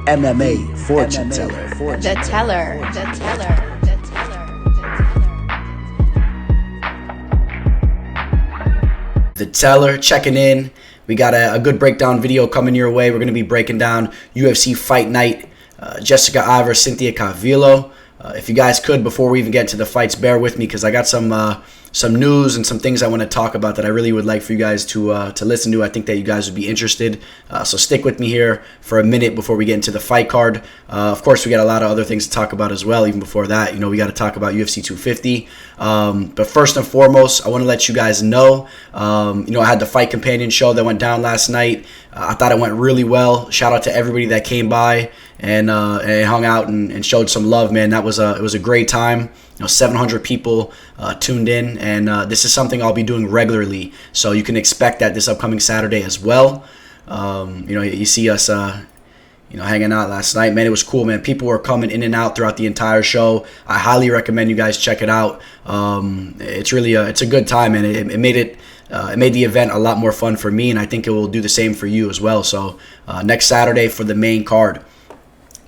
MMA fortune teller. The teller. The teller checking in. We got a good breakdown video coming your way. We're going to be breaking down UFC Fight Night, Jessica Ivor, Cynthia Calvillo. If you guys could, before we even get to the fights, bear with me because I got some news and some things I want to talk about that I really would like for you guys to listen to. I think that you guys would be interested. So stick with me here for a minute before we get into the fight card. Of course, we got a lot of other things to talk about as well. Even before that, we got to talk about UFC 250. But first and foremost, I want to let you guys know, I had the Fight Companion show that went down last night. I thought it went really well. Shout out to everybody that came by and hung out and showed some love, man. It was a great time. 700 people tuned in, and this is something I'll be doing regularly. So you can expect that this upcoming Saturday as well. You see us, hanging out last night, man. It was cool, man. People were coming in and out throughout the entire show. I highly recommend you guys check it out. It's really it's a good time, and it made the event a lot more fun for me, and I think it will do the same for you as well. So next Saturday for the main card.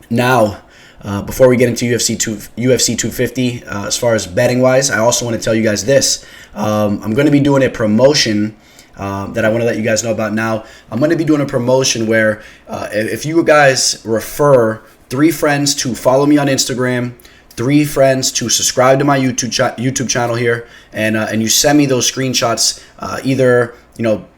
Now, before we get into UFC 250, as far as betting-wise, I also want to tell you guys this. I'm going to be doing a promotion that I want to let you guys know about now. I'm going to be doing a promotion where if you guys refer 3 friends to follow me on Instagram, 3 friends to subscribe to my YouTube channel here, and you send me those screenshots, either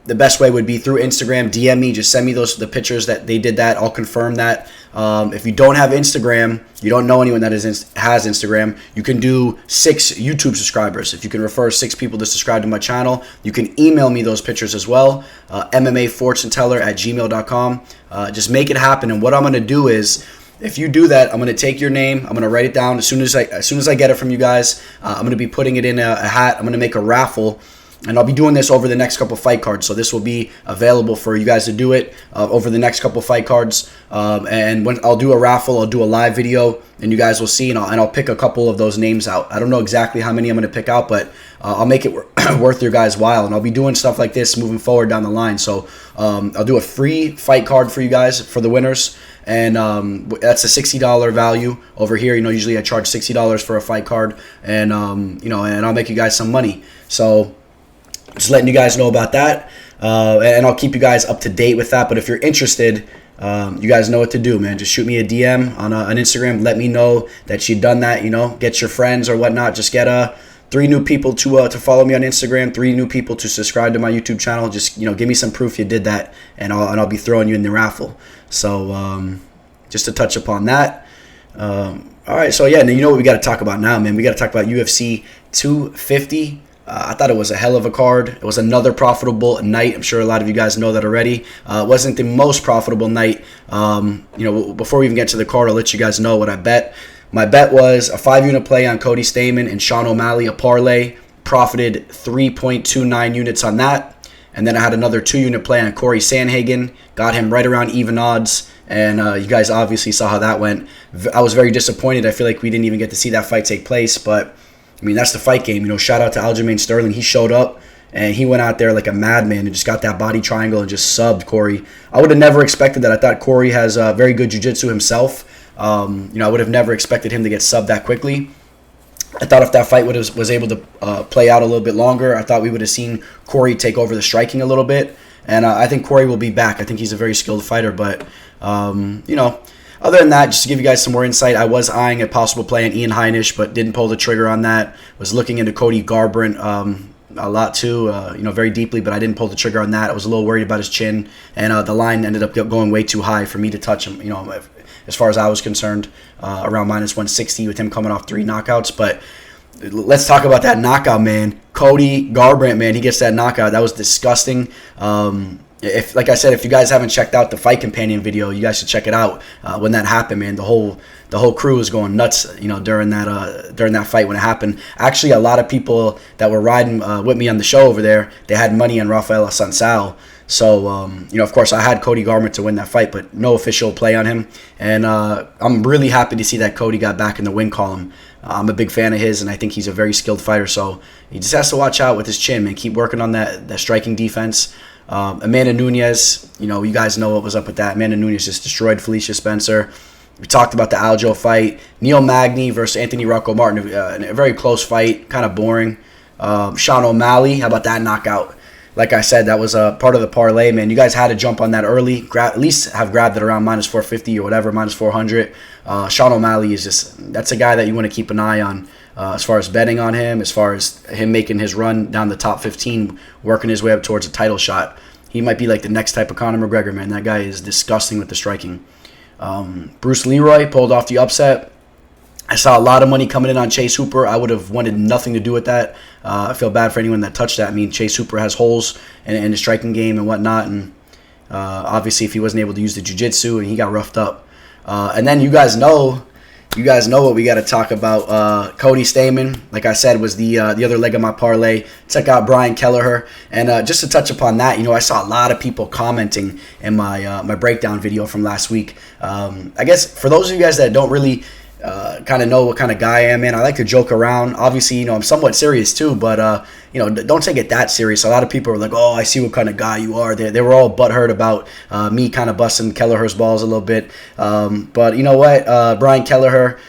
the best way would be through Instagram. DM me, just send me the pictures that they did that. I'll confirm that. If you don't have Instagram, you don't know anyone that has Instagram, you can do 6 YouTube subscribers. If you can refer 6 people to subscribe to my channel, you can email me those pictures as well. MMAfortuneteller@gmail.com. Just make it happen. And what I'm going to do is, if you do that, I'm going to take your name. I'm going to write it down as soon as I get it from you guys. I'm going to be putting it in a hat. I'm going to make a raffle. And I'll be doing this over the next couple fight cards. So this will be available for you guys to do it over the next couple fight cards. And when I'll do a raffle, I'll do a live video, and you guys will see. And I'll pick a couple of those names out. I don't know exactly how many I'm going to pick out, but I'll make it worth your guys' while. And I'll be doing stuff like this moving forward down the line. So I'll do a free fight card for you guys for the winners. And that's a $60 value over here. Usually I charge $60 for a fight card, and and I'll make you guys some money. So just letting you guys know about that, and I'll keep you guys up to date with that. But if you're interested, you guys know what to do, man. Just shoot me a DM on Instagram. Let me know that you've done that. Get your friends or whatnot. Just get 3 new people to follow me on Instagram, 3 new people to subscribe to my YouTube channel. Just give me some proof you did that, and I'll be throwing you in the raffle. So just to touch upon that. All right, so yeah, now what we got to talk about now, man. We got to talk about UFC 250. I thought it was a hell of a card. It was another profitable night. I'm sure a lot of you guys know that already. It wasn't the most profitable night. Before we even get to the card, I'll let you guys know what I bet. My bet was a 5-unit play on Cody Stamann and Sean O'Malley, a parlay. Profited 3.29 units on that. And then I had another 2-unit play on Corey Sandhagen. Got him right around even odds. And you guys obviously saw how that went. I was very disappointed. I feel like we didn't even get to see that fight take place. But that's the fight game. Shout out to Aljamain Sterling. He showed up, and he went out there like a madman and just got that body triangle and just subbed Corey. I would have never expected that. I thought Corey has very good jiu-jitsu himself. I would have never expected him to get subbed that quickly. I thought if that fight was able to play out a little bit longer, I thought we would have seen Corey take over the striking a little bit. And I think Corey will be back. I think he's a very skilled fighter. But, other than that, just to give you guys some more insight, I was eyeing a possible play on Ian Heinisch, but didn't pull the trigger on that. Was looking into Cody Garbrandt a lot too, very deeply, but I didn't pull the trigger on that. I was a little worried about his chin, and the line ended up going way too high for me to touch him, as far as I was concerned, around minus 160 with him coming off 3 knockouts. But let's talk about that knockout, man. Cody Garbrandt, man, he gets that knockout. That was disgusting. Like I said, if you guys haven't checked out the Fight Companion video, you guys should check it out. When that happened, man, the whole crew was going nuts, during that fight when it happened. Actually, a lot of people that were riding with me on the show over there, they had money on Rafael Assunção. So, of course, I had Cody Garbrandt to win that fight, but no official play on him. And I'm really happy to see that Cody got back in the win column. I'm a big fan of his, and I think he's a very skilled fighter. So he just has to watch out with his chin, man. Keep working on that striking defense. Amanda Nunes, you guys know what was up with that. Amanda Nunes just destroyed Felicia Spencer. We talked about the Aljo fight. Neil Magny versus Anthony Rocco Martin, a very close fight, kind of boring. Sean O'Malley, how about that knockout? Like I said, that was a part of the parlay, man. You guys had to jump on that early. At least have grabbed it around minus 450 or whatever, minus 400. Sean O'Malley that's a guy that you want to keep an eye on as far as betting on him, as far as him making his run down the top 15, working his way up towards a title shot. He might be like the next type of Conor McGregor, man. That guy is disgusting with the striking. Bruce Leroy pulled off the upset. I saw a lot of money coming in on Chase Hooper. I would have wanted nothing to do with that. I feel bad for anyone that touched that. I mean, Chase Hooper has holes in the striking game and whatnot, and obviously if he wasn't able to use the jiu-jitsu, and he got roughed up. And then you guys know what we got to talk about. Cody Stamann, like I said, was the other leg of my parlay. Check out Brian Kelleher. And just to touch upon that, I saw a lot of people commenting in my breakdown video from last week. I guess for those of you guys that don't really kind of know what kind of guy I am, man, I like to joke around. Obviously, I'm somewhat serious too, but don't take it that serious. A lot of people are like, oh, I see what kind of guy you are. They were all butthurt about me kind of busting Kelleher's balls a little bit. But you know what? Brian Kelleher,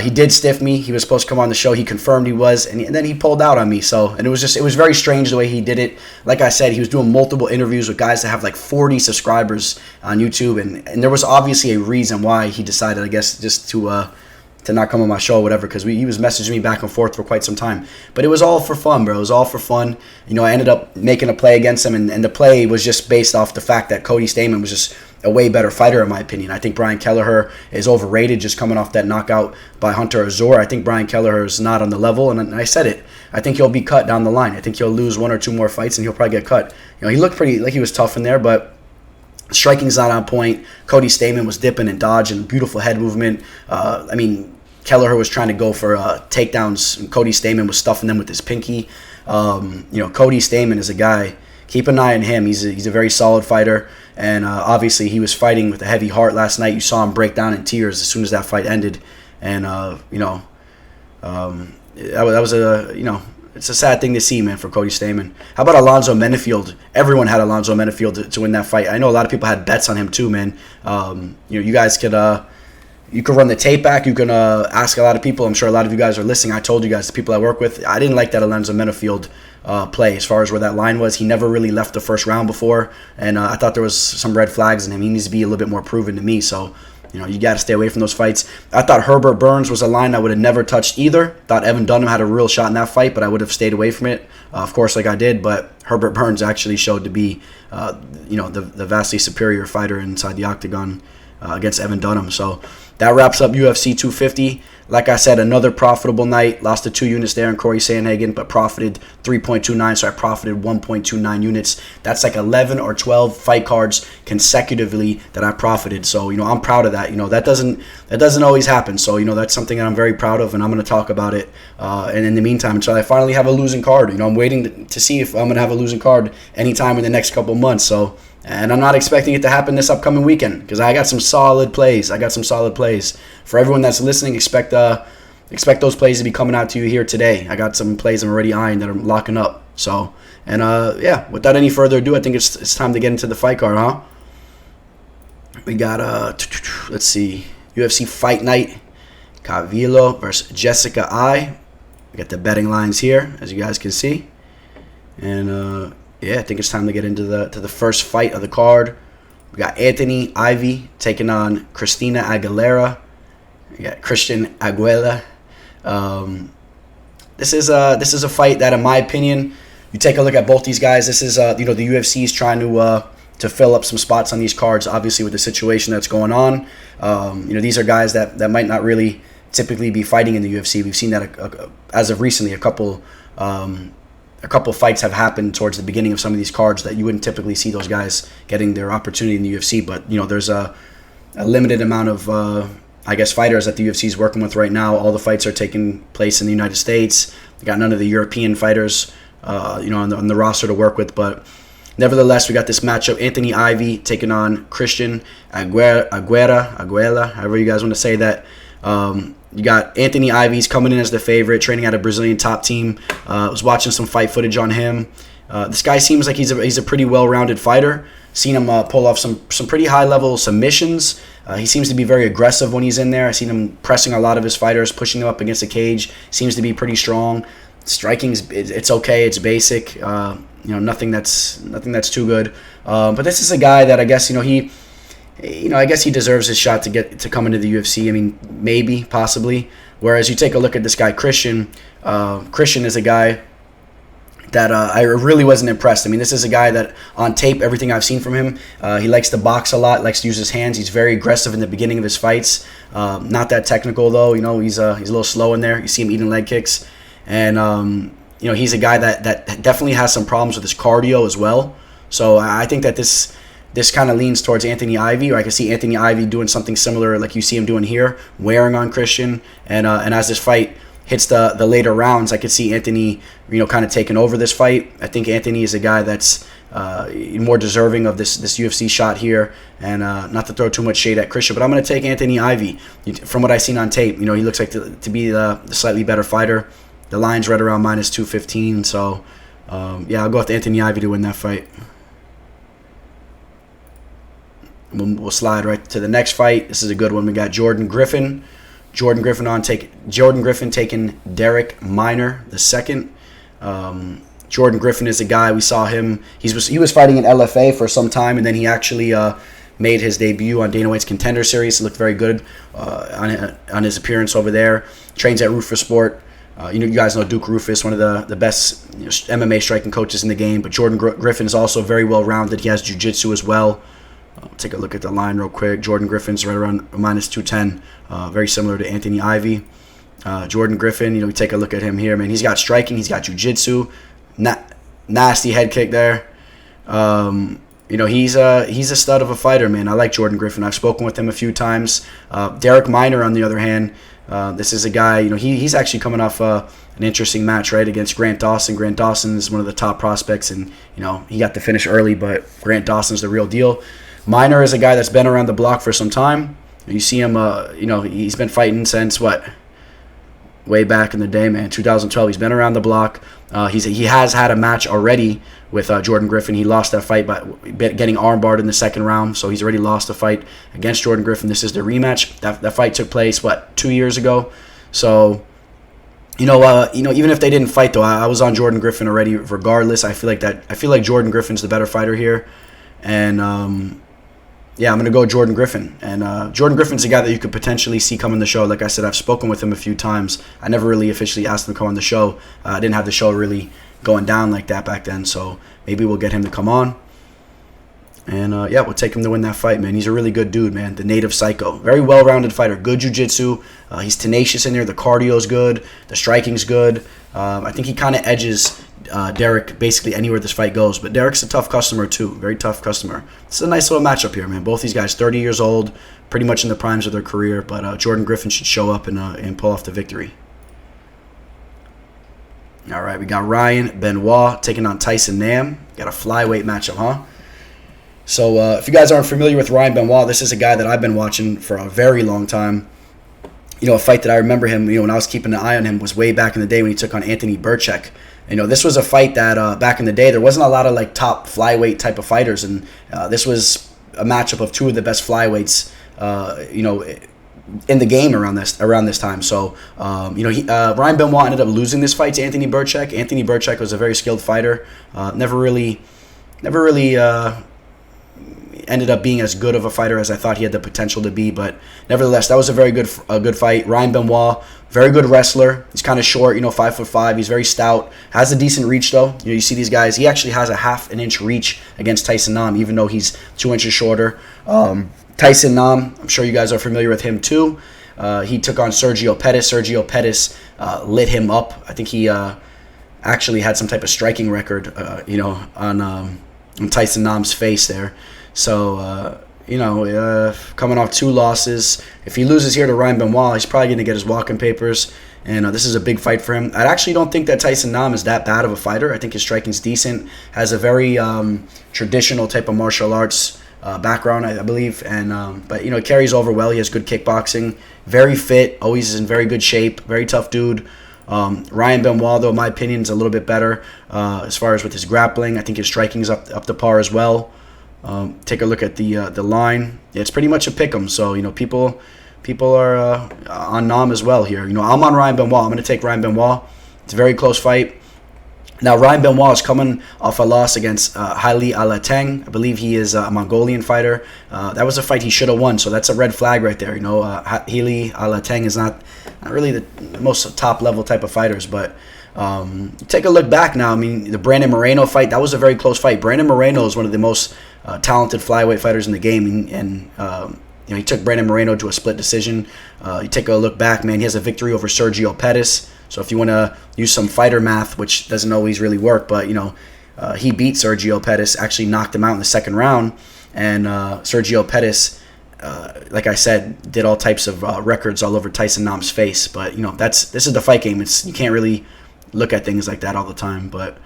he did stiff me. He was supposed to come on the show. He confirmed he was, and then he pulled out on me. And it was very strange the way he did it. Like I said, he was doing multiple interviews with guys that have like 40 subscribers on YouTube, and there was obviously a reason why he decided, I guess, just to not come on my show or whatever, because he was messaging me back and forth for quite some time. But it was all for fun, bro. It was all for fun. I ended up making a play against him, and the play was just based off the fact that Cody Stamann was just a way better fighter, in my opinion. I think Brian Kelleher is overrated, just coming off that knockout by Hunter Azor. I think Brian Kelleher is not on the level, and I said it. I think he'll be cut down the line. I think he'll lose one or two more fights, and he'll probably get cut. He looked pretty like he was tough in there, but striking's not on point. Cody Stamann was dipping and dodging, beautiful head movement. Kelleher was trying to go for takedowns, and Cody Stamann was stuffing them with his pinky. Cody Stamann is a guy. Keep an eye on him. He's a very solid fighter, and obviously he was fighting with a heavy heart last night. You saw him break down in tears as soon as that fight ended, and that was it's a sad thing to see, man, for Cody Stamann. How about Alonzo Menefield? Everyone had Alonzo Menefield to win that fight. I know a lot of people had bets on him too, man. You guys could. You can run the tape back. You can ask a lot of people. I'm sure a lot of you guys are listening. I told you guys, the people I work with, I didn't like that Alonzo Menefield play as far as where that line was. He never really left the first round before, and I thought there was some red flags in him. He needs to be a little bit more proven to me, so you got to stay away from those fights. I thought Herbert Burns was a line I would have never touched either. Thought Evan Dunham had a real shot in that fight, but I would have stayed away from it, of course, like I did. But Herbert Burns actually showed to be, the vastly superior fighter inside the octagon against Evan Dunham. So that wraps up UFC 250. Like I said, another profitable night. Lost the 2 units there in Corey Sandhagen, but profited 3.29, so I profited 1.29 units. That's like 11 or 12 fight cards consecutively that I profited. So, I'm proud of that. That doesn't always happen. So, that's something that I'm very proud of, and I'm going to talk about it. And in the meantime, until I finally have a losing card, I'm waiting to see if I'm going to have a losing card anytime in the next couple months. So, and I'm not expecting it to happen this upcoming weekend because I got some solid plays. For everyone that's listening, expect those plays to be coming out to you here today. I got some plays I'm already eyeing that I'm locking up. So, and without any further ado, I think it's time to get into the fight card, huh? We got let's see, UFC Fight Night, Calvillo versus Jessica I. We got the betting lines here, as you guys can see, and I think it's time to get into the first fight of the card. We got Anthony Ivy taking on Christina Aguilera. We got Christian Aguella. This is a fight that, in my opinion, you take a look at both these guys. This is the UFC is trying to fill up some spots on these cards, obviously with the situation that's going on. These are guys that might not really typically be fighting in the UFC. We've seen that as of recently, a couple fights have happened towards the beginning of some of these cards that you wouldn't typically see those guys getting their opportunity in the UFC. But there's a limited amount of fighters that the UFC is working with right now. All the fights are taking place in the United States. They got none of the European fighters on the roster to work with. But nevertheless, we got this matchup: Anthony Ivy taking on Christian Aguilera, however you guys want to say that. You got Anthony Ivy's coming in as the favorite, training at a Brazilian top team. I was watching some fight footage on him. This guy seems like he's a pretty well-rounded fighter. Seen him pull off some pretty high-level submissions. He seems to be very aggressive when he's in there. I've seen him pressing a lot of his fighters, pushing them up against the cage. Seems to be pretty strong. Striking's it's okay. It's basic. Nothing that's too good. But this is a guy that I guess I guess he deserves his shot to come into the UFC. I mean, maybe, possibly. Whereas you take a look at this guy Christian. Christian is a guy that I really wasn't impressed. I mean, this is a guy that on tape, everything I've seen from him, he likes to box a lot, likes to use his hands. He's very aggressive in the beginning of his fights. Not that technical though. He's a little slow in there. You see him eating leg kicks, and he's a guy that definitely has some problems with his cardio as well. So I think that this kind of leans towards Anthony Ivy, or I can see Anthony Ivy doing something similar like you see him doing here, wearing on Christian, and as this fight hits the later rounds, I could see Anthony, kind of taking over this fight. I think Anthony is a guy that's more deserving of this UFC shot here, and not to throw too much shade at Christian, but I'm going to take Anthony Ivy. From what I've seen on tape, he looks like to be the slightly better fighter. The line's right around minus 215, so I'll go with Anthony Ivy to win that fight. We'll slide right to the next fight. This is a good one. We got Jordan Griffin. Jordan Griffin taking Darrick Minor the second. Jordan Griffin is a guy, we saw him. He was fighting in LFA for some time, and then he actually made his debut on Dana White's Contender Series. He looked very good on his appearance over there. Trains at Rufus Sport. You guys know Duke Rufus, one of the best MMA striking coaches in the game. But Jordan Griffin is also very well-rounded. He has jiu-jitsu as well. Take a look at the line real quick. Jordan Griffin's right around minus 210. Very similar to Anthony Ivy. Jordan Griffin, we take a look at him here, man. He's got striking. He's got jiu-jitsu. Nasty head kick there. He's a stud of a fighter, man. I like Jordan Griffin. I've spoken with him a few times. Darrick Minor, on the other hand, this is a guy, he's actually coming off an interesting match, right, against Grant Dawson. Grant Dawson is one of the top prospects, and, he got the finish early, but Grant Dawson's the real deal. Minor is a guy that's been around the block for some time. You see him, he's been fighting since, way back in the day, man, 2012. He's been around the block. He has had a match already with Jordan Griffin. He lost that fight by getting armbarred in the second round, so he's already lost a fight against Jordan Griffin. This is the rematch. That fight took place, 2 years ago? So, even if they didn't fight, though, I was on Jordan Griffin already regardless. I feel like Jordan Griffin's the better fighter here. And, I'm going to go Jordan Griffin. And Jordan Griffin's a guy that you could potentially see come on the show. Like I said, I've spoken with him a few times. I never really officially asked him to come on the show. I didn't have the show really going down like that back then. So maybe we'll get him to come on. And, we'll take him to win that fight, man. He's a really good dude, man. The native psycho. Very well-rounded fighter. Good jiu-jitsu. He's tenacious in there. The cardio's good. The striking's good. I think he kind of edges Darrick basically anywhere this fight goes. But Darrick's a tough customer, too. Very tough customer. It's a nice little matchup here, man. Both these guys 30 years old, pretty much in the primes of their career. But Jordan Griffin should show up and pull off the victory. All right, we got Ryan Benoit taking on Tyson Nam. Got a flyweight matchup, huh? So if you guys aren't familiar with Ryan Benoit, this is a guy that I've been watching for a very long time. A fight that I remember him, when I was keeping an eye on him was way back in the day when he took on Anthony Burchek. This was a fight that back in the day, there wasn't a lot of top flyweight type of fighters. And this was a matchup of two of the best flyweights, in the game around this time. So, Ryan Benoit ended up losing this fight to Anthony Burchek. Anthony Burchek was a very skilled fighter. Never really ended up being as good of a fighter as I thought he had the potential to be, but nevertheless, that was a very good fight. Ryan Benoit, very good wrestler. He's kind of short, 5'5". He's very stout. Has a decent reach though. You see these guys. He actually has a half an inch reach against Tyson Nam, even though he's 2 inches shorter. Tyson Nam, I'm sure you guys are familiar with him too. He took on Sergio Pettis. Sergio Pettis lit him up. I think he actually had some type of striking record, on Tyson Nam's face there. So, coming off 2 losses. If he loses here to Ryan Benoit, he's probably going to get his walking papers. And this is a big fight for him. I actually don't think that Tyson Nam is that bad of a fighter. I think his striking's decent. Has a very traditional type of martial arts background, I believe. And but carries over well. He has good kickboxing. Very fit. Always is in very good shape. Very tough dude. Ryan Benoit, though, in my opinion, is a little bit better as far as with his grappling. I think his striking is up to par as well. Take a look at the line. It's pretty much a pick 'em. So people are on Nam as well here. I'm on Ryan Benoit. I'm going to take Ryan Benoit. It's a very close fight. Now, Ryan Benoit is coming off a loss against Haile Alateng. I believe he is a Mongolian fighter. That was a fight he should have won, so that's a red flag right there. Haile Alateng is not really the most top-level type of fighters, but take a look back now. I mean, the Brandon Moreno fight, that was a very close fight. Brandon Moreno is one of the most talented flyweight fighters in the game, and he took Brandon Moreno to a split decision. You take a look back, man, he has a victory over Sergio Pettis. So if you want to use some fighter math, which doesn't always really work, but he beat Sergio Pettis, actually knocked him out in the second round, and Sergio Pettis, like I said, did all types of records all over Tyson Nam's face. But this is the fight game. You can't really look at things like that all the time. But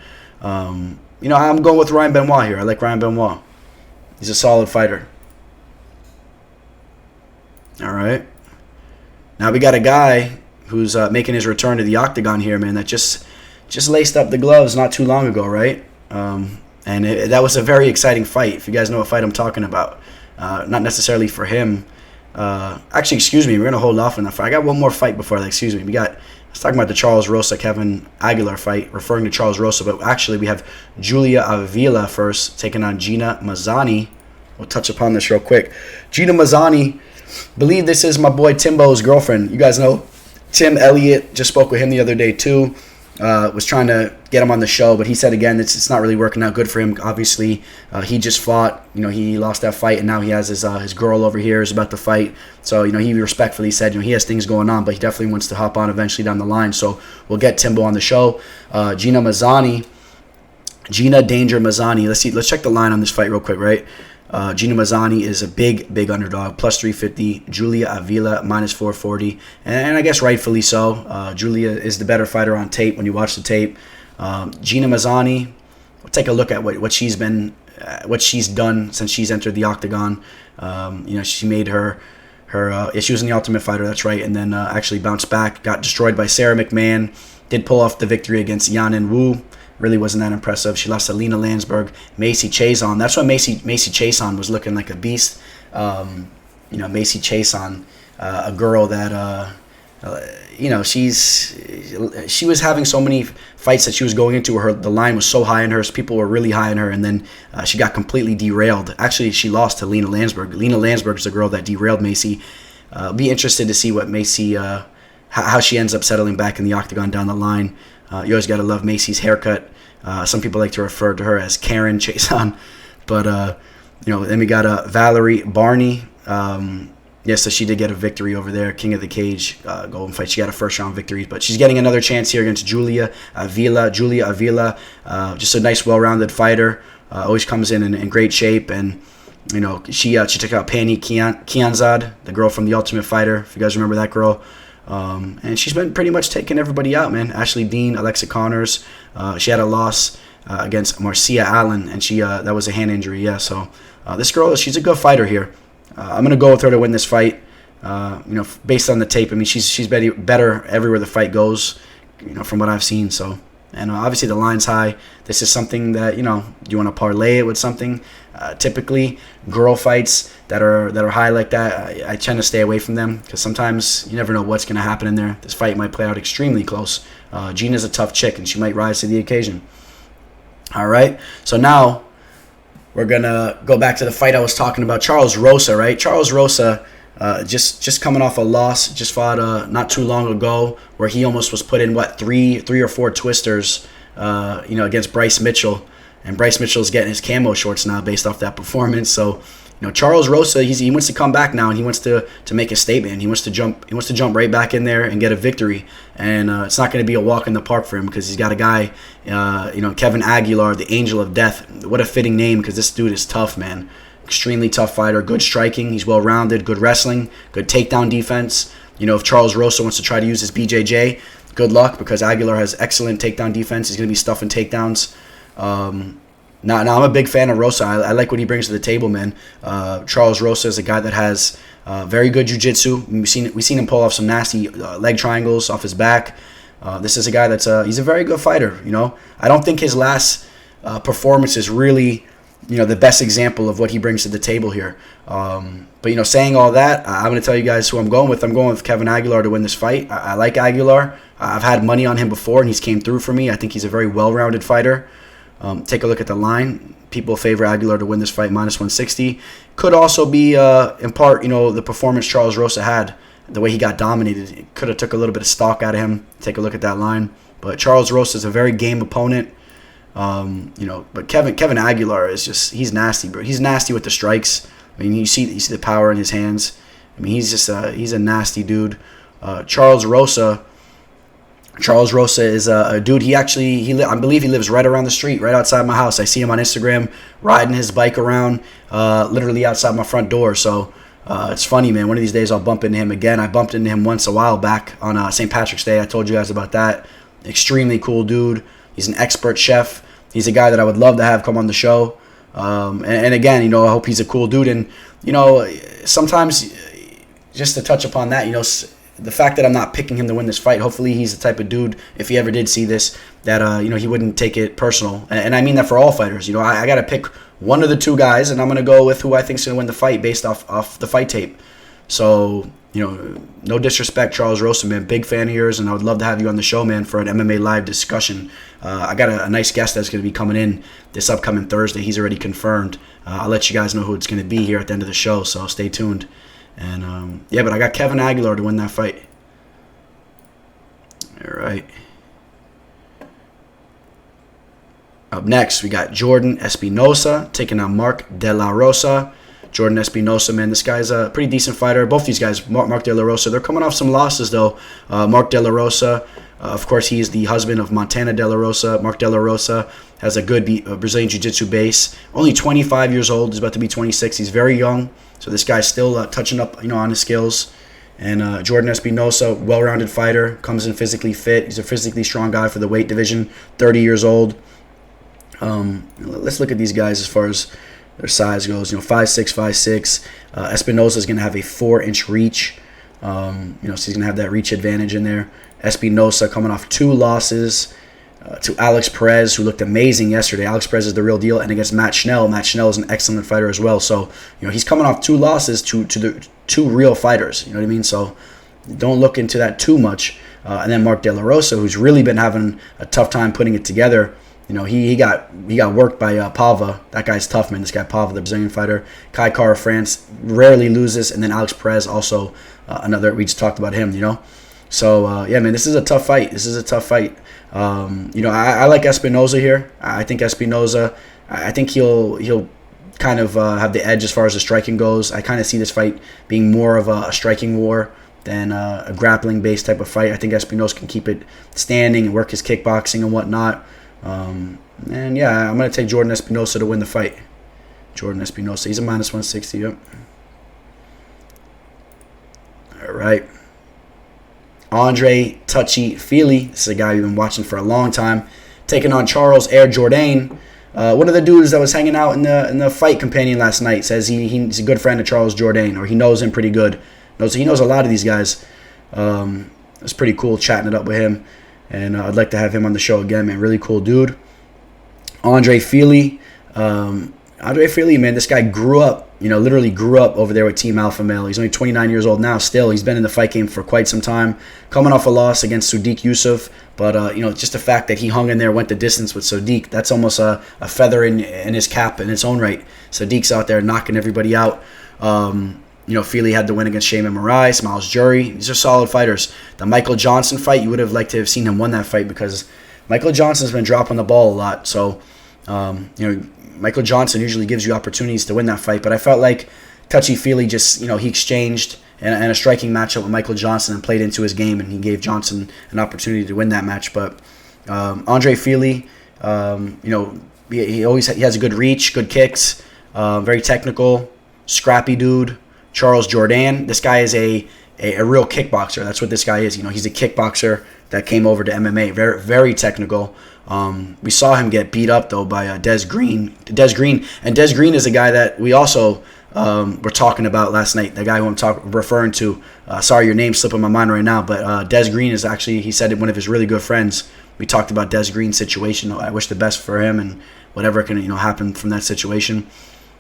I'm going with Ryan Benoit here. I like Ryan Benoit. He's a solid fighter. All right. Now we got a guy who's making his return to the octagon here, man, that just laced up the gloves not too long ago, right? And that was a very exciting fight. If you guys know what fight I'm talking about. Not necessarily for him. Actually, excuse me, we're going to hold off on that fight. I got one more fight before that, excuse me. I was talking about the Charles Rosa, Kevin Aguilar fight, referring to Charles Rosa, but actually we have Julia Avila first, taking on Gina Mazzany. We'll touch upon this real quick. Gina Mazzany, believe this is my boy Timbo's girlfriend. You guys know Tim Elliott, just spoke with him the other day too. Was trying to get him on the show, but he said again it's not really working out good for him. Obviously, he just fought. He lost that fight, and now he has his girl over here is about to fight. So he respectfully said he has things going on, but he definitely wants to hop on eventually down the line. So we'll get Timbo on the show. Gina Danger Mazzany. Let's check the line on this fight real quick, right? Gina Mazzany is a big underdog, plus 350. Julia Avila, minus 440. And I guess rightfully so. Julia is the better fighter on tape when you watch the tape. Gina Mazzany, we'll take a look at what she's done since she's entered the octagon. She made she was in the Ultimate Fighter, that's right, and then actually bounced back, got destroyed by Sarah McMahon, did pull off the victory against Yanin Wu. Really wasn't that impressive. She lost to Lena Landsberg, Macy Chiasson. That's why Macy Chiasson was looking like a beast. Macy Chiasson, a girl that she was having so many fights that she was going into. The line was so high on her. People were really high on her, and then she got completely derailed. Actually, she lost to Lena Landsberg. Lena Landsberg is the girl that derailed Macy. Be interested to see what Macy, how she ends up settling back in the octagon down the line. You always got to love Macy's haircut. Some people like to refer to her as Karen Chiasson. But, then we got Valerie Barney. So she did get a victory over there. King of the Cage golden fight. She got a first-round victory. But she's getting another chance here against Julia Avila. Just a nice, well-rounded fighter. Always comes in great shape. And, she took out Pani Kianzad, the girl from The Ultimate Fighter, if you guys remember that girl. And she's been pretty much taking everybody out, man. Ashley Dean, Alexa Connors. She had a loss against Marcia Allen, and that was a hand injury. Yeah, so this girl, she's a good fighter here. I'm gonna go with her to win this fight. Based on the tape, I mean, she's better everywhere the fight goes. From what I've seen. So, and obviously the line's high. This is something that you want to parlay it with something. Typically, girl fights that are high like that, I tend to stay away from them because sometimes you never know what's going to happen in there. This fight might play out extremely close. Gina's a tough chick, and she might rise to the occasion. All right, so now we're going to go back to the fight I was talking about. Charles Rosa, right? Charles Rosa, just coming off a loss, just fought not too long ago where he almost was put in, three or four twisters, against Bryce Mitchell. And Bryce Mitchell's getting his camo shorts now based off that performance. So, Charles Rosa, he wants to come back now, and he wants to make a statement. He wants to jump right back in there and get a victory. And it's not going to be a walk in the park for him because he's got a guy, Kevin Aguilar, the Angel of Death. What a fitting name because this dude is tough, man. Extremely tough fighter, good striking. He's well-rounded, good wrestling, good takedown defense. If Charles Rosa wants to try to use his BJJ, good luck because Aguilar has excellent takedown defense. He's going to be stuffing takedowns. Now I'm a big fan of Rosa. I like what he brings to the table, man. Charles Rosa is a guy that has very good jiu-jitsu. We've seen him pull off some nasty leg triangles off his back. This is a guy that's he's a very good fighter. I don't think his last performance is really the best example of what he brings to the table here. But saying all that, I'm going to tell you guys who I'm going with. I'm going with Kevin Aguilar to win this fight. I like Aguilar. I've had money on him before, and he's came through for me. I think he's a very well-rounded fighter. Take a look at the line. People favor Aguilar to win this fight, -160. Could also be, in part, the performance Charles Rosa had, the way he got dominated. It could have took a little bit of stock out of him. Take a look at that line. But Charles Rosa is a very game opponent. But Kevin Aguilar is he's nasty, bro. He's nasty with the strikes. I mean, you see the power in his hands. I mean, he's a nasty dude. Charles Rosa is a dude. I believe he lives right around the street, right outside my house. I see him on Instagram riding his bike around, literally outside my front door. So it's funny, man. One of these days I'll bump into him again. I bumped into him once a while back on St. Patrick's Day. I told you guys about that. Extremely cool dude. He's an expert chef. He's a guy that I would love to have come on the show. And again, I hope he's a cool dude. And, sometimes, just to touch upon that, the fact that I'm not picking him to win this fight, hopefully he's the type of dude, if he ever did see this, that, he wouldn't take it personal. And I mean that for all fighters. I got to pick one of the two guys, and I'm going to go with who I think is going to win the fight based off the fight tape. So, no disrespect, Charles Rosa, man. Big fan of yours, and I would love to have you on the show, man, for an MMA live discussion. I got a nice guest that's going to be coming in this upcoming Thursday. He's already confirmed. I'll let you guys know who it's going to be here at the end of the show, so stay tuned. And, but I got Kevin Aguilar to win that fight. All right. Up next, we got Jourdain Espinosa taking on Mark Delarosa. Jourdain Espinosa, man, this guy's a pretty decent fighter. Both these guys, Mark Delarosa, they're coming off some losses, though. Mark Delarosa, of course, he is the husband of Montana Delarosa. Mark Delarosa has a good Brazilian Jiu-Jitsu base. Only 25 years old. He's about to be 26. He's very young, so this guy's still touching up, on his skills. And Jourdain Espinosa, well-rounded fighter, comes in physically fit. He's a physically strong guy for the weight division, 30 years old. Let's look at these guys as far as their size goes. 5'6", 5'6". Espinosa is going to have a 4-inch reach. So he's going to have that reach advantage in there. Espinosa coming off 2 losses to Alex Perez, who looked amazing yesterday. Alex Perez is the real deal. And against Matt Schnell. Matt Schnell is an excellent fighter as well. So, he's coming off 2 losses to the 2 real fighters. You know what I mean? So don't look into that too much. And then Mark Delarosa, who's really been having a tough time putting it together. He got worked by Pava. That guy's tough, man. This guy Pava, the Brazilian fighter. Kai Kara France rarely loses, and then Alex Perez also another. We just talked about him, So man, this is a tough fight. I like Espinosa here. I think Espinosa. I think he'll kind of have the edge as far as the striking goes. I kind of see this fight being more of a striking war than a grappling-based type of fight. I think Espinosa can keep it standing and work his kickboxing and whatnot. I'm going to take Jourdain Espinosa to win the fight. Jourdain Espinosa. He's a -160, yep. All right. Andre Touchy Fili. This is a guy we've been watching for a long time. Taking on Charles Air Jourdain. One of the dudes that was hanging out in the fight companion last night says he's a good friend of Charles Jourdain, or he knows him pretty good. He knows a lot of these guys. It's pretty cool chatting it up with him. And I'd like to have him on the show again, man. Really cool dude. Andre Fili. Andre Fili, man, this guy literally grew up over there with Team Alpha Male. He's only 29 years old now still. He's been in the fight game for quite some time. Coming off a loss against Sodiq Yusuff. But, just the fact that he hung in there, went the distance with Sodiq, that's almost a feather in his cap in its own right. Sodiq's out there knocking everybody out. Fili had the win against Shayman Moraes, Miles Jury. These are solid fighters. The Michael Johnson fight, you would have liked to have seen him win that fight because Michael Johnson's been dropping the ball a lot. So, Michael Johnson usually gives you opportunities to win that fight. But I felt like Touchy Fili just, he exchanged and a striking matchup with Michael Johnson and played into his game, and he gave Johnson an opportunity to win that match. But Andre Fili, he has a good reach, good kicks, very technical, scrappy dude. Charles Jourdain, this guy is a real kickboxer. That's what this guy is. He's a kickboxer that came over to MMA. Very, very technical. We saw him get beat up, though, by Des Green. Des Green is a guy that we also were talking about last night. The guy who I'm referring to. Sorry, your name's slipping my mind right now, but Des Green is actually, he said, one of his really good friends. We talked about Des Green's situation. I wish the best for him and whatever can happen from that situation.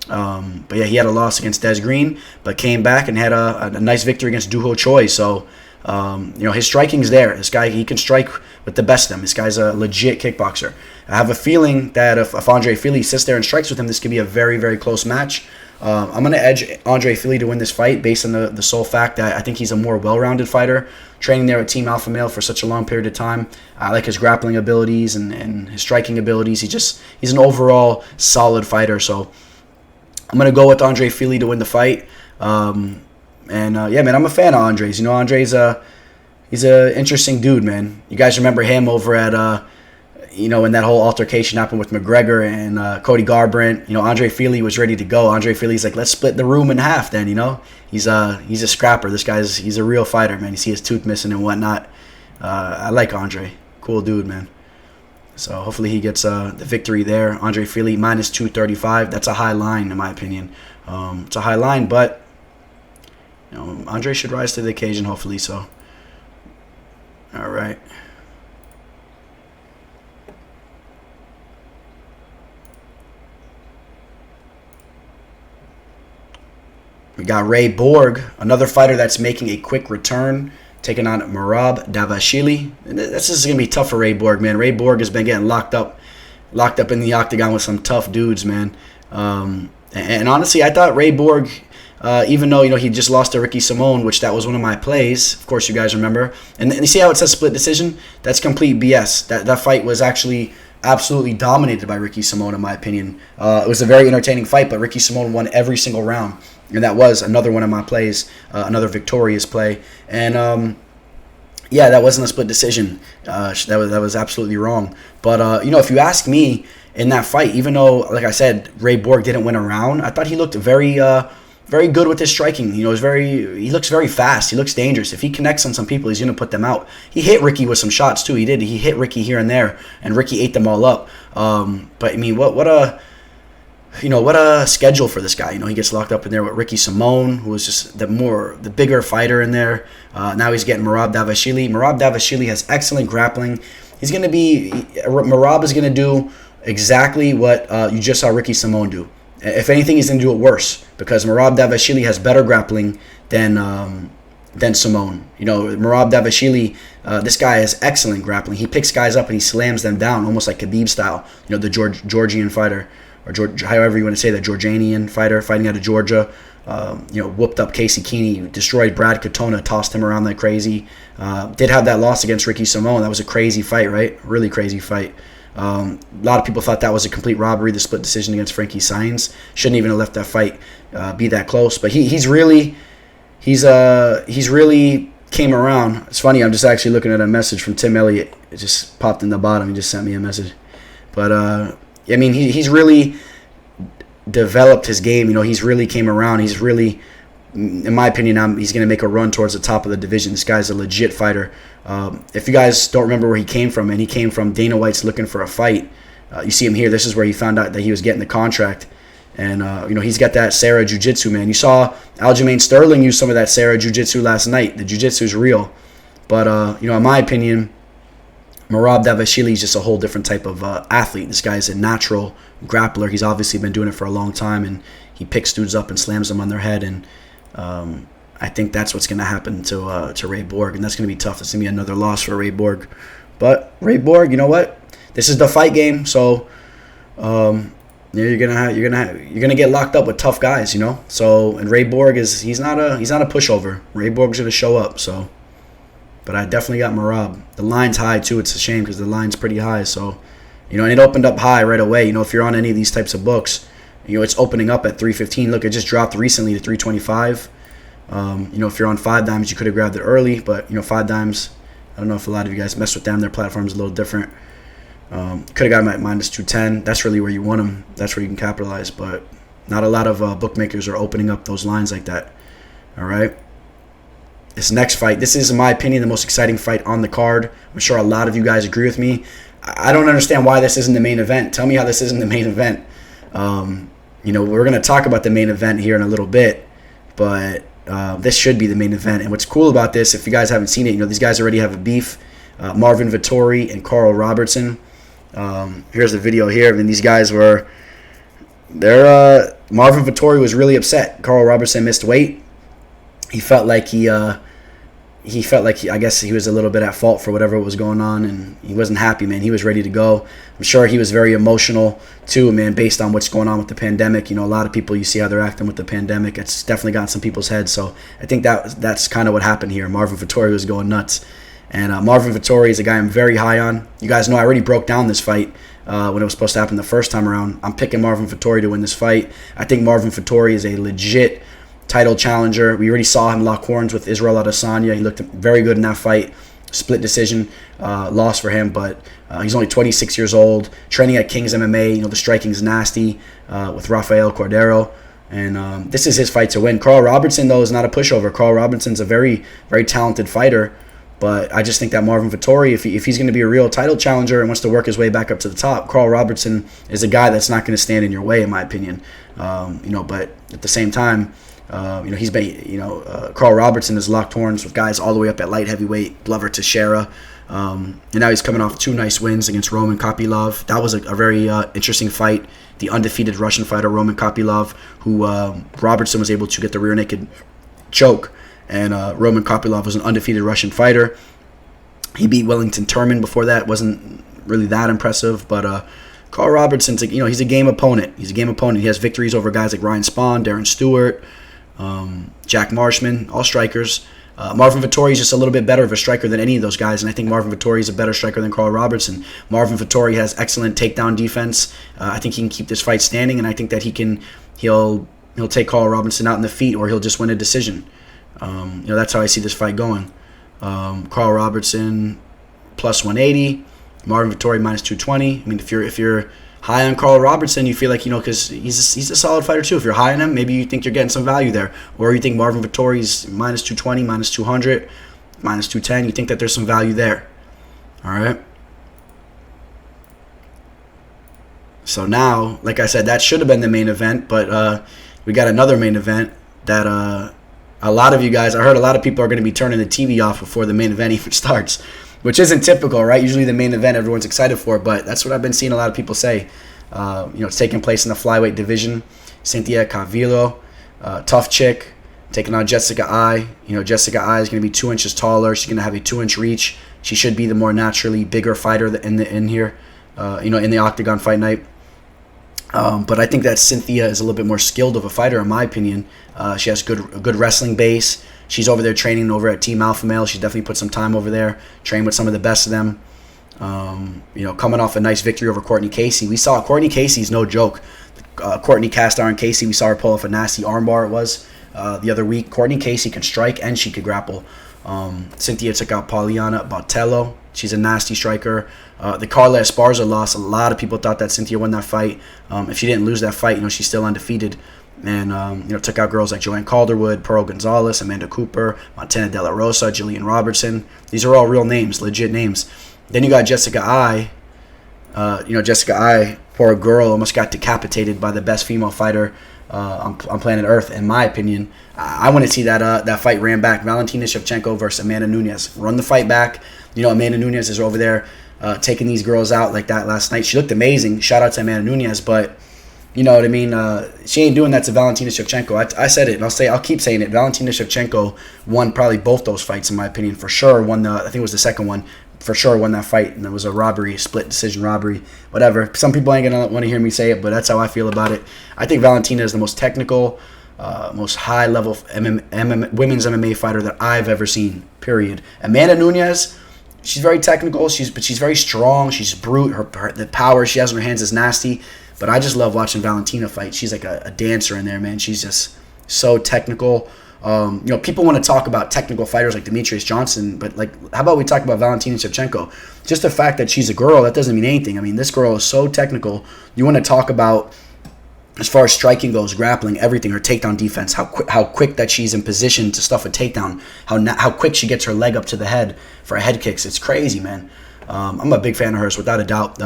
But yeah, he had a loss against Des Green, but came back and had a nice victory against Duho Choi. So his striking's there. This guy, he can strike with the best of them. This guy's a legit kickboxer. I have a feeling that if Andre Fili sits there and strikes with him, this could be a very, very close match. I'm going to edge Andre Fili to win this fight based on the sole fact that I think he's a more well-rounded fighter, training there at Team Alpha Male for such a long period of time. I like his grappling abilities and his striking abilities. He's an overall solid fighter. So I'm going to go with Andre Fili to win the fight. Yeah, man, I'm a fan of Andre's. Andre's he's an interesting dude, man. You guys remember him over at when that whole altercation happened with McGregor and Cody Garbrandt. Andre Fili was ready to go. Andre Fili's like, let's split the room in half then, He's a scrapper. He's a real fighter, man. You see his tooth missing and whatnot. I like Andre. Cool dude, man. So hopefully he gets the victory there. Andre Fili minus 235. That's a high line in my opinion. It's a high line, but Andre should rise to the occasion hopefully. So all right. We got Ray Borg, another fighter that's making a quick return, taking on Merab Dvalishvili. This is going to be tough for Ray Borg, man. Ray Borg has been getting locked up in the octagon with some tough dudes, man. And honestly, I thought Ray Borg, even though he just lost to Ricky Simone, which that was one of my plays, of course you guys remember. And you see how it says split decision? That's complete BS. That fight was actually absolutely dominated by Ricky Simone, in my opinion. It was a very entertaining fight, but Ricky Simone won every single round. And that was another one of my plays, another victorious play. And, yeah, that wasn't a split decision. That was absolutely wrong. But, if you ask me in that fight, even though, like I said, Ray Borg didn't win a round, I thought he looked very good with his striking. He looks very fast. He looks dangerous. If he connects on some people, he's going to put them out. He hit Ricky with some shots, too. He did. He hit Ricky here and there, and Ricky ate them all up. But, I mean, what a schedule for this guy. He gets locked up in there with Ricky Simone, who was just the bigger fighter in there. Now he's getting Merab Dvalishvili. Merab Dvalishvili has excellent grappling. Merab is going to do exactly what you just saw Ricky Simone do. If anything, he's going to do it worse because Merab Dvalishvili has better grappling than Simone. Merab Dvalishvili, this guy has excellent grappling. He picks guys up and he slams them down almost like Khabib style. The Georgian fighter. Or however you want to say that, Jordanian fighter fighting out of Georgia, whooped up Casey Keeney, destroyed Brad Katona, tossed him around like crazy. Did have that loss against Ricky Simone. That was a crazy fight, right? Really crazy fight. A lot of people thought that was a complete robbery, the split decision against Frankie Saenz. Shouldn't even have let that fight be that close. But he's really came around. It's funny, I'm just actually looking at a message from Tim Elliott. It just popped in the bottom. He just sent me a message. But I mean, he's really developed his game. He's really came around. He's really, in my opinion, he's going to make a run towards the top of the division. This guy's a legit fighter. If you guys don't remember where he came from, and he came from Dana White's Looking for a Fight. You see him here. This is where he found out that he was getting the contract. And, he's got that Sarah Jiu-Jitsu, man. You saw Aljamain Sterling use some of that Sarah Jiu-Jitsu last night. The Jiu-Jitsu is real. But, in my opinion, Merab Dvalishvili is just a whole different type of athlete. This guy is a natural grappler. He's obviously been doing it for a long time, and he picks dudes up and slams them on their head. And I think that's what's going to happen to Ray Borg, and that's going to be tough. It's going to be another loss for Ray Borg. But Ray Borg, you know what? This is the fight game, so you're gonna get locked up with tough guys, So, and Ray Borg he's not a pushover. Ray Borg's going to show up, so. But I definitely got Merab. The line's high, too. It's a shame because the line's pretty high. So, and it opened up high right away. If you're on any of these types of books, it's opening up at 315. Look, it just dropped recently to 325. If you're on 5 dimes, you could have grabbed it early. But, 5 dimes, I don't know if a lot of you guys mess with them. Their platform's a little different. Could have got them at minus 210. That's really where you want them. That's where you can capitalize. But not a lot of bookmakers are opening up those lines like that. All right. This next fight, this is, in my opinion, the most exciting fight on the card. I'm sure a lot of you guys agree with me. I don't understand why this isn't the main event. Tell me how this isn't the main event. we're going to talk about the main event here in a little bit, but this should be the main event. And what's cool about this, if you guys haven't seen it, these guys already have a beef. Marvin Vettori and Karl Robertson. Here's the video here. I mean, these guys were... Marvin Vettori was really upset. Karl Robertson missed weight. He felt like I guess he was a little bit at fault for whatever was going on, and he wasn't happy, man. He was ready to go. I'm sure he was very emotional too, man, based on what's going on with the pandemic. A lot of people, you see how they're acting with the pandemic. It's definitely gotten some people's heads. So I think that's kind of what happened here. Marvin Vettori was going nuts. And Marvin Vettori is a guy I'm very high on. You guys know I already broke down this fight when it was supposed to happen the first time around. I'm picking Marvin Vettori to win this fight. I think Marvin Vettori is a legit title challenger. We already saw him lock horns with Israel Adesanya. He looked very good in that fight. Split decision loss for him, but he's only 26 years old, training at King's MMA. The striking's nasty with Rafael Cordero. And this is his fight to win. Karl Robertson, though, is not a pushover. Karl Robertson's a very, very talented fighter. But I just think that Marvin Vettori, if he's going to be a real title challenger and wants to work his way back up to the top, Karl Robertson is a guy that's not going to stand in your way, in my opinion. But at the same time, he's been, Karl Robertson has locked horns with guys all the way up at light heavyweight, Glover Teixeira. And now he's coming off 2 nice wins against Roman Kopylov. That was a very interesting fight. The undefeated Russian fighter, Roman Kopylov, who Robertson was able to get the rear naked choke. And Roman Kopylov was an undefeated Russian fighter. He beat Wellington Turman before that. Wasn't really that impressive. But Karl Robertson's, he's a game opponent. He has victories over guys like Ryan Spahn, Darren Stewart, Jack Marshman, all strikers. Marvin Vettori is just a little bit better of a striker than any of those guys. And I think Marvin Vettori is a better striker than Karl Robertson. Marvin Vettori has excellent takedown defense. I think he can keep this fight standing. And I think that he'll take Karl Robertson out in the feet, or he'll just win a decision. That's how I see this fight going. Karl Robertson plus 180, Marvin Vettori minus 220. I mean, if you're high on Karl Robertson, you feel like, because he's a solid fighter too. If you're high on him, maybe you think you're getting some value there, or you think Marvin Vettori's minus 220, minus 200, minus 210. You think that there's some value there. All right. So now, like I said, that should have been the main event, but we got another main event that a lot of you guys, I heard a lot of people are going to be turning the TV off before the main event even starts, which isn't typical, right? Usually the main event everyone's excited for, but that's what I've been seeing a lot of people say. It's taking place in the flyweight division. Cynthia Calvillo, tough chick, taking on Jessica Ai. Jessica Ai is going to be 2 inches taller. She's going to have a 2-inch reach. She should be the more naturally bigger fighter in the octagon fight night. But I think that Cynthia is a little bit more skilled of a fighter, in my opinion. She has a good wrestling base. She's over there training over at Team Alpha Male. She's definitely put some time over there, trained with some of the best of them. Coming off a nice victory over Courtney Casey. We saw Courtney Casey's no joke. Courtney cast iron Casey. We saw her pull off a nasty armbar. It was the other week. Courtney Casey can strike and she could grapple. Cynthia took out Pauliana Botello. She's a nasty striker. The Carla Esparza loss, a lot of people thought that Cynthia won that fight. If she didn't lose that fight, she's still undefeated. And, took out girls like Joanne Calderwood, Pearl Gonzalez, Amanda Cooper, Montana Delarosa, Jillian Robertson. These are all real names, legit names. Then you got Jessica Ai. Jessica Ai, poor girl, almost got decapitated by the best female fighter on planet Earth, in my opinion. I want to see that fight ran back. Valentina Shevchenko versus Amanda Nunes. Run the fight back. Amanda Nunes is over there taking these girls out like that last night. She looked amazing. Shout out to Amanda Nunes, but you know what I mean? She ain't doing that to Valentina Shevchenko. I said it, and I'll keep saying it. Valentina Shevchenko won probably both those fights, in my opinion. For sure, I think it was the second one. For sure won that fight, and it was a robbery, split decision robbery, whatever. Some people ain't gonna want to hear me say it, but that's how I feel about it. I think Valentina is the most technical, most high-level women's MMA fighter that I've ever seen, period. Amanda Nunes, she's very technical, but she's very strong. She's brute. The power she has in her hands is nasty. But I just love watching Valentina fight. She's like a dancer in there, man. She's just so technical. People want to talk about technical fighters like Demetrius Johnson, but how about we talk about Valentina Shevchenko? Just the fact that she's a girl, that doesn't mean anything. I mean, this girl is so technical. You want to talk about, as far as striking goes, grappling, everything, her takedown defense, how quick that she's in position to stuff a takedown, how quick she gets her leg up to the head for head kicks. It's crazy, man. I'm a big fan of hers, without a doubt.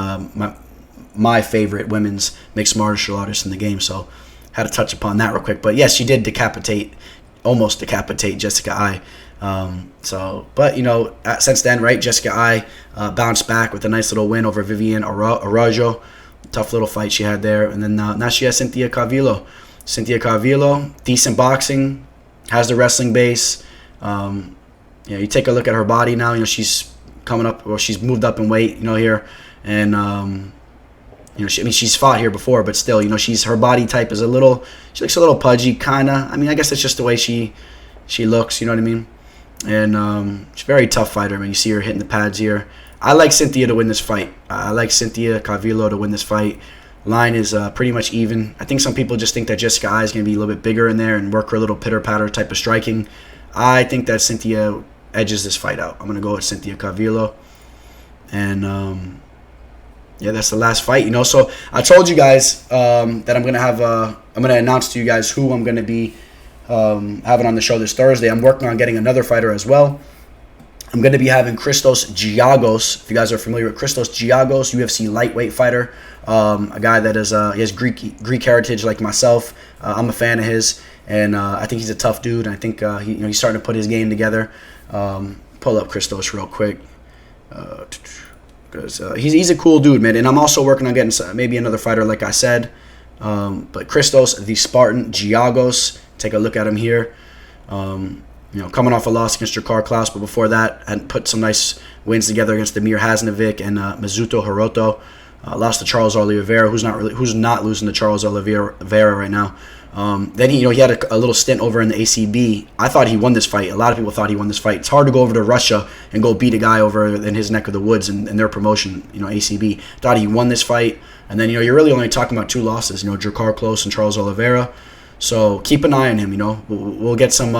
My favorite women's mixed martial artist in the game. So had to touch upon that real quick. But yes, she did almost decapitate Jessica Ai. But, you know, since then, right, Jessica Ai bounced back with a nice little win over Vivian Araujo. Tough little fight she had there. And then now she has Cynthia Calvillo. Cynthia Calvillo, decent boxing, has the wrestling base. You take a look at her body now. You know, she's coming up, or she's moved up in weight, you know, here. And, you know, she's fought here before, but still, you know, her body type is she looks a little pudgy, kind of. I mean, I guess it's just the way she looks, you know what I mean? And she's a very tough fighter. I mean, you see her hitting the pads here. I like Cynthia to win this fight. I like Cynthia Calvillo to win this fight. Line is pretty much even. I think some people just think that Jessica Ai is going to be a little bit bigger in there and work her little pitter-patter type of striking. I think that Cynthia edges this fight out. I'm going to go with Cynthia Calvillo. And, yeah, that's the last fight, you know. So I told you guys that I'm going to announce to you guys who I'm going to be having on the show this Thursday. I'm working on getting another fighter as well. I'm going to be having Christos Giagos. If you guys are familiar with Christos Giagos, UFC lightweight fighter, a guy that he has Greek heritage like myself. I'm a fan of his, and I think he's a tough dude. And I think he's starting to put his game together. Pull up Christos real quick, because he's a cool dude, man. And I'm also working on getting maybe another fighter, like I said. But Christos the Spartan Giagos, take a look at him here. You know, coming off a loss against Karl, but before that, had put some nice wins together against Demir Hasnovic and Mizuto Hiroto. Lost to Charles Oliveira, who's not losing to Charles Oliveira right now. Then he had a little stint over in the ACB. I thought he won this fight. A lot of people thought he won this fight. It's hard to go over to Russia and go beat a guy over in his neck of the woods in their promotion, you know, ACB. Thought he won this fight. And then, you know, you're really only talking about 2 losses, you know, Karl and Charles Oliveira. So keep an eye on him, you know. We'll get some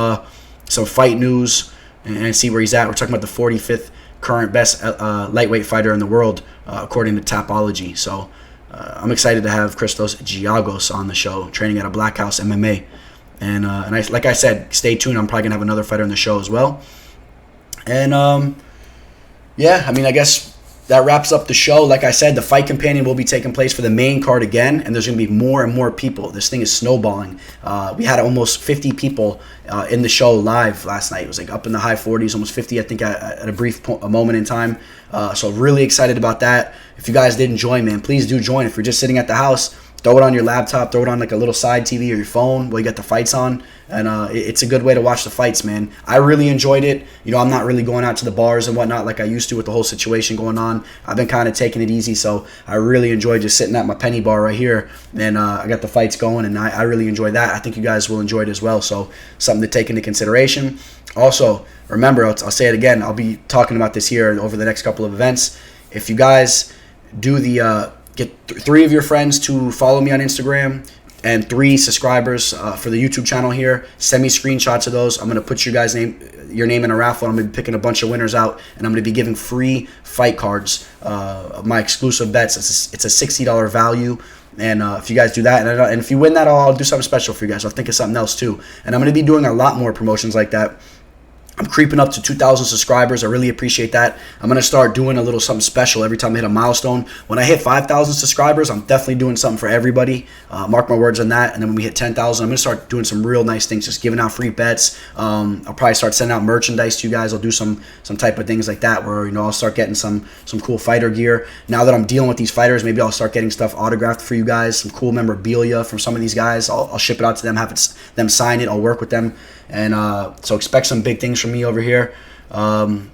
fight news and see where he's at. We're talking about the 45th current best lightweight fighter in the world, according to Tapology. So I'm excited to have Christos Giagos on the show, training at a Black House MMA. And like I said, stay tuned. I'm probably going to have another fighter on the show as well. And, yeah, I mean, I guess that wraps up the show. Like I said, the Fight Companion will be taking place for the main card again, and there's going to be more and more people. This thing is snowballing. We had almost 50 people in the show live last night. It was like up in the high 40s, almost 50, I think, at a brief moment in time. So really excited about that. If you guys didn't join, man, please do join. If you're just sitting at the house, throw it on your laptop, throw it on like a little side TV or your phone while you got the fights on. And it's a good way to watch the fights, man. I really enjoyed it. You know, I'm not really going out to the bars and whatnot like I used to with the whole situation going on. I've been kind of taking it easy, so I really enjoyed just sitting at my penny bar right here. And I got the fights going, and I really enjoyed that. I think you guys will enjoy it as well, so something to take into consideration. Also, remember, I'll say it again, I'll be talking about this here over the next couple of events. If you guys do get 3 of your friends to follow me on Instagram and 3 subscribers for the YouTube channel here. Send me screenshots of those. I'm going to put your name in a raffle. I'm going to be picking a bunch of winners out, and I'm going to be giving free fight cards, my exclusive bets. It's a $60 value. And if you guys do that, and if you win that, I'll do something special for you guys. I'll think of something else too. And I'm going to be doing a lot more promotions like that. I'm creeping up to 2,000 subscribers. I really appreciate that. I'm going to start doing a little something special every time I hit a milestone. When I hit 5,000 subscribers, I'm definitely doing something for everybody. Mark my words on that. And then when we hit 10,000, I'm going to start doing some real nice things, just giving out free bets. I'll probably start sending out merchandise to you guys. I'll do some type of things like that where, you know, I'll start getting some cool fighter gear. Now that I'm dealing with these fighters, maybe I'll start getting stuff autographed for you guys, some cool memorabilia from some of these guys. I'll ship it out to them, have them sign it. I'll work with them. And so expect some big things from me over here. And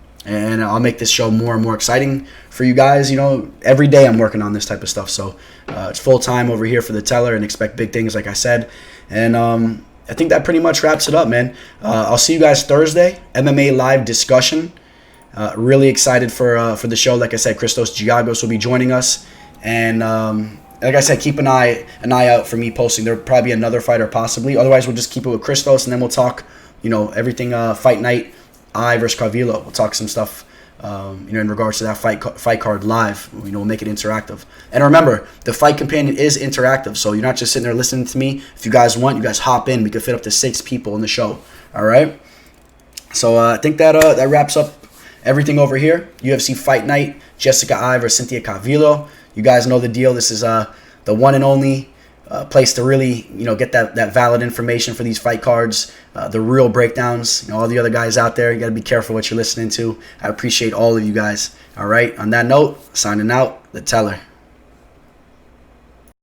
I'll make this show more and more exciting for you guys. You know, every day I'm working on this type of stuff. So it's full time over here for the Teller, and expect big things, like I said. And I think that pretty much wraps it up, man. I'll see you guys Thursday. MMA live discussion. Really excited for the show. Like I said, Christos Giagos will be joining us. And like I said, keep an eye out for me posting. There'll probably be another fighter possibly. Otherwise, we'll just keep it with Christos, and then we'll talk, you know, everything fight night, I versus Calvillo. We'll talk some stuff, you know, in regards to that fight card live. You know, we'll make it interactive. And remember, the Fight Companion is interactive, so you're not just sitting there listening to me. If you guys want, you guys hop in. We could fit up to 6 people in the show. All right. So I think that wraps up everything over here. UFC Fight Night, Jessica Ai versus Cynthia Calvillo. You guys know the deal. This is the one and only place to really, get that valid information for these fight cards, the real breakdowns. All the other guys out there, you got to be careful what you're listening to. I appreciate all of you guys. All right, on that note, signing out, the Teller.